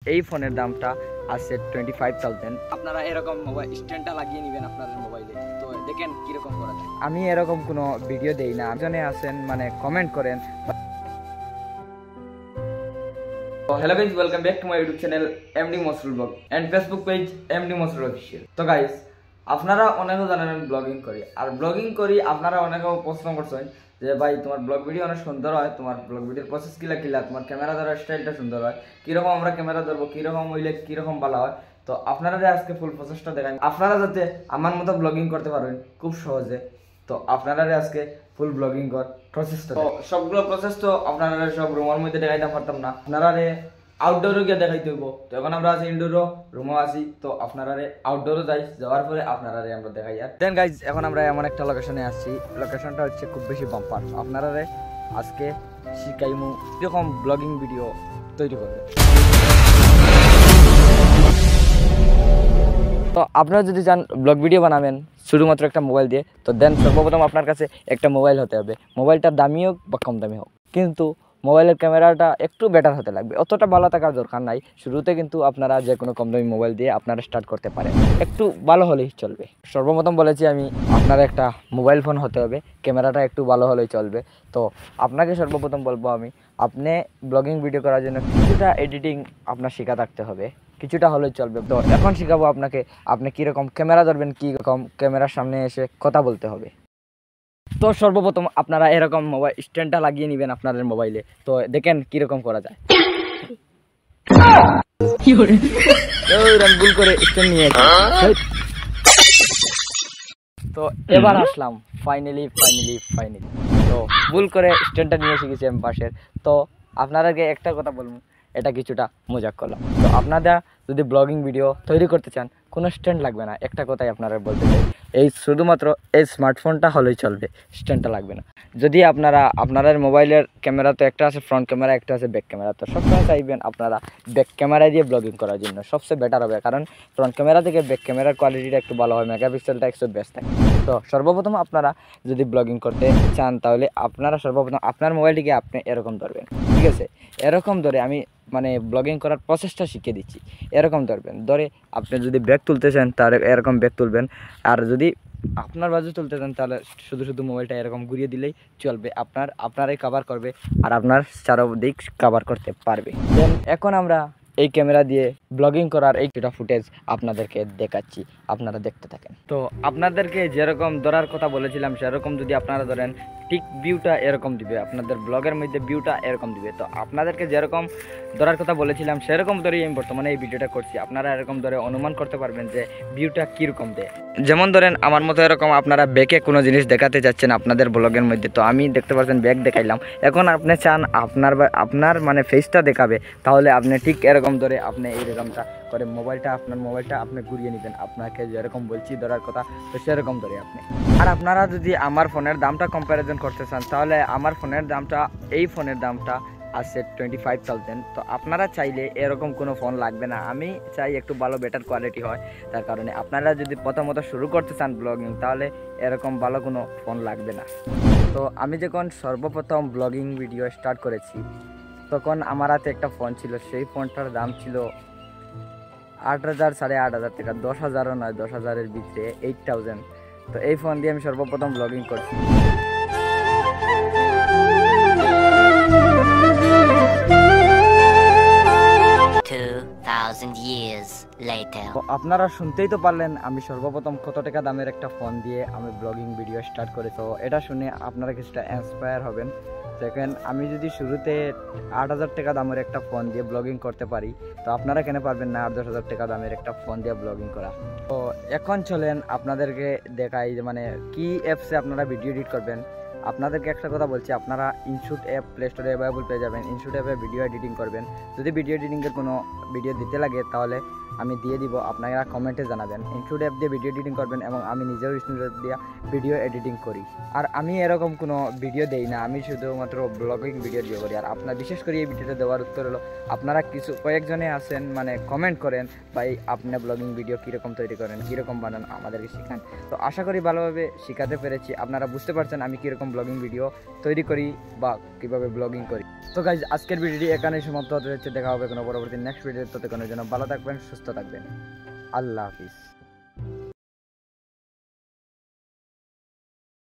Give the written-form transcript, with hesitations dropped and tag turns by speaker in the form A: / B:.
A: এই ফোনের দামটা আছে 25,000। আপনারা এরকম মোবাইল স্ট্যান্ডটা লাগিয়ে নেবেন আপনাদের মোবাইলে, তো দেখেন কিরকম করা যায়। আমি এরকম কোনো ভিডিও দেই না, জনে আছেন মানে কমেন্ট করেন। Hello guys, welcome back to my YouTube channel MD Masrul blog and Facebook page MD Masrul official. तो गाइस আপনারা অনেকে জানেন আমি ব্লগিং করি, আর ব্লগিং করি আপনারা অনেকেও প্রশ্ন করছেন যে ভাই তোমার ব্লগ ভিডিও অনেক সুন্দর হয়, তোমার ব্লগ ভিডিওর প্রসেস কিলা কিলা, তোমার ক্যামেরা ধরার স্টাইলটা সুন্দর হয়, কিরকম আমরা ক্যামেরা ধরবো, কিরকম হইলে কিরকম ভালো হয়। তো আপনারা আজকে ফুল প্রসেসটা দেখান, আপনারা যাতে আমার মতো ব্লগিং করতে পারেন খুব সহজে। তো আপনারা আজকে ফুল ব্লগিং কর প্রসেসটা, তো সবগুলো প্রসেস তো আপনারা সব রুমের মধ্যে দেখাইতে পারতাম না, আপনারা আউটডোরে গিয়ে দেখাইতে হইব। তো এখন আমরা আছি ইনডোরও রুমও আছি, তো আপনারা আউটডোরে যাই, যাওয়ার পরে আপনারা আমরা দেখাই। আর দেন গাইজ এখন আমরা এমন একটা লোকেশনে আসছি, লোকেশনটা হচ্ছে খুব বেশি বাম্পার। আপনারা আজকে শিখাইমু এরকম ব্লগিং ভিডিও তৈরি করবে। তো আপনারা যদি চান ব্লগ ভিডিও বানাবেন শুধুমাত্র একটা মোবাইল দিয়ে, তো দেন সর্বপ্রথম আপনার কাছে একটা মোবাইল হতে হবে। মোবাইলটার দামি হোক বা কম দামি হোক, কিন্তু মোবাইলের ক্যামেরাটা একটু বেটার হতে লাগবে, অতটা ভালো থাকার দরকার নাই শুরুতে। কিন্তু আপনারা যে কোনো কম দামি মোবাইল দিয়ে আপনারা স্টার্ট করতে পারেন, একটু ভালো হলেই চলবে। সর্বপ্রথম বলেছি আমি, আপনার একটা মোবাইল ফোন হতে হবে, ক্যামেরাটা একটু ভালো হলেই চলবে। তো আপনাকে সর্বপ্রথম বলবো আমি, আপনি ব্লগিং ভিডিও করার জন্য কিছুটা এডিটিং আপনার শেখা থাকতে হবে, কিছুটা হলেই চলবে। তো এখন শেখাবো আপনাকে, আপনি কীরকম ক্যামেরা ধরবেন, কীরকম ক্যামেরার সামনে এসে কথা বলতে হবে। তো সর্বপ্রথম আপনারা এরকম মোবাইল স্ট্যান্ডটা লাগিয়ে নেবেন আপনাদের মোবাইলে, তো দেখেন কিরকম করা যায়। ভুল করে স্ট্যান্ড নিয়ে তো এবার আসলাম ফাইনালি। তো ভুল করে স্ট্যান্ডটা নিয়ে এসে গেছি আমি পাশের। তো আপনাদেরকে একটা কথা বলবো, এটা কিছুটা মজাক করলাম। তো আপনারা যদি ব্লগিং ভিডিও তৈরি করতে চান কোনো স্ট্যান্ড লাগবে না, একটা কথাই আপনারা বলতে চাই, এই শুধুমাত্র এই স্মার্টফোনটা হলেই চলবে, স্ট্যান্ডটা লাগবে না। যদি আপনাদের মোবাইলের ক্যামেরা তো একটা আছে ফ্রন্ট ক্যামেরা, একটা আছে ব্যাক ক্যামেরা, তো সবসময় চাইবেন আপনারা ব্যাক ক্যামেরা দিয়ে ব্লগিং করার জন্য সবচেয়ে বেটার হবে, কারণ ফ্রন্ট ক্যামেরা থেকে ব্যাক ক্যামেরার কোয়ালিটিটা একটু ভালো হয়, মেগাপিক্সেলটা একটু বেস্ট থাকে। তো সর্বপ্রথম আপনারা যদি ব্লগিং করতে চান তাহলে আপনারা সর্বপ্রথম আপনার মোবাইলটিকে আপনি এরকম ধরবেন, ঠিক আছে? এরকম ধরে আমি মানে ব্লগিং করার প্রসেসটা শিখিয়ে দিচ্ছি। এরকম ধরবেন, ধরে আপনি যদি ব্যাগ তুলতে চান তাহলে এরকম ব্যাগ তুলবেন, আর যদি আপনার বাজু তুলতে চান তাহলে শুধু মোবাইলটা এরকম ঘুরিয়ে দিলেই চলবে, আপনারাই কভার করবে আর আপনার চারদিক কভার করতে পারবে। দেন এখন আমরা এই ক্যামেরা দিয়ে ব্লগিং করার এইটা ফুটেজ আপনাদেরকে দেখাচ্ছি, আপনারা দেখতে থাকেন। তো আপনাদেরকে যেরকম ধরার কথা বলেছিলাম সেরকম যদি আপনারা ধরেন, ঠিক ভিউটা এরকম দিবে, আপনাদের ব্লগের মধ্যে ভিউটা এরকম দিবে। তো আপনাদেরকে যেরকম ধরার কথা বলেছিলাম সেরকম ধরেই আমি বর্তমানে এই ভিডিওটা করছি। আপনারা এরকম ধরে অনুমান করতে পারবেন যে ভিউটা কীরকম দেয়। যেমন ধরেন আমার মতো এরকম আপনারা ব্যাকে কোনো জিনিস দেখাতে যাচ্ছেন আপনাদের ব্লগের মধ্যে, তো আমি দেখতে পাচ্ছেন ব্যাগ দেখাইলাম। এখন আপনি চান আপনার মানে ফেসটা দেখাবে, তাহলে আপনি ঠিক এরকম ধরে আপনি এইরকমটা করে আপনার মোবাইলটা আপনি ঘুরিয়ে নেবেন, আপনাকে যেরকম বলছি ধরার কথা তো সেরকম ধরে আপনি। আর আপনারা যদি আমার ফোনের দামটা কম্প্যারিজন করতে চান তাহলে আমার ফোনের দামটা, এই ফোনের দামটা আছে 25,000। তো আপনারা চাইলে এরকম কোনো ফোন লাগবে না, আমি চাই একটু ভালো বেটার কোয়ালিটি হয়, তার কারণে আপনারা যদি প্রথমত শুরু করতে চান ব্লগিং তাহলে এরকম ভালো কোনো ফোন লাগবে না। তো আমি যখন সর্বপ্রথম ব্লগিং ভিডিও স্টার্ট করেছি তখন আমার হাতে একটা ফোন ছিল, সেই ফোনটার দাম ছিল 8,000 8,500 টাকা, 10,000ও নয়, 10,000-এর ভিতরে 8,000। তো এই ফোন দিয়ে আমি সর্বপ্রথম ব্লগিং করছি। আপনারা শুনতেই তো পারলেন আমি সর্বপ্রথম কত টাকা দামের একটা ফোন দিয়ে আমি ব্লগিং ভিডিও স্টার্ট করি। তো এটা শুনে আপনারা কিছুটা ইন্সপায়ার হবেন। দেখেন আমি যদি শুরুতে 8,000 টাকা দামের একটা ফোন দিয়ে ব্লগিং করতে পারি, তো আপনারা কেন পারবেন না 10,000 টাকা দামের একটা ফোন দিয়ে ব্লগিং করা। তো এখন চলেন আপনাদেরকে দেখাই যে মানে কি অ্যাপসে আপনারা ভিডিও এডিট করবেন। আপনাদেরকে একটা কথা বলছি, আপনারা ইনশুট অ্যাপ প্লে স্টোরে অ্যাভেলেবল পেয়ে যাবেন। ইনশুট অ্যাপে ভিডিও এডিটিং করবেন, যদি ভিডিও এডিটিংয়ের কোনো ভিডিও দিতে লাগে তাহলে আমি দিয়ে দিব, আপনারা কমেন্টে জানাবেন। ইনশুট অ্যাপ দিয়ে ভিডিও এডিটিং করবেন, এবং আমি নিজেও ইনশুট অ্যাপ দিয়ে ভিডিও এডিটিং করি। আর আমি এরকম কোনো ভিডিও দেই না, আমি শুধুমাত্র ব্লগিং ভিডিও দিয়ে করি। আর আপনার বিশেষ করে এই ভিডিওটা দেওয়ার উত্তর হলো, আপনারা কয়েকজনে আছেন মানে কমেন্ট করেন ভাই আপনি ব্লগিং ভিডিও কীরকম তৈরি করেন, কীরকম বানান, আমাদেরকে শেখান। তো আশা করি ভালোভাবে শেখাতে পেরেছি, আপনারা বুঝতে পারছেন আমি কীরকম ব্লগিং ভিডিও তৈরি করি বা কীভাবে ব্লগিং করি। তো গাইজ আজকের ভিডিওটি এখানেই সমাপ্ত হতে হচ্ছে, দেখা হবে কোনো পরবর্তী নেক্সট ভিডিও। ততক্ষণের জন্য ভালো থাকবেন, সুস্থ থাকবেন। আল্লাহ হাফিজ।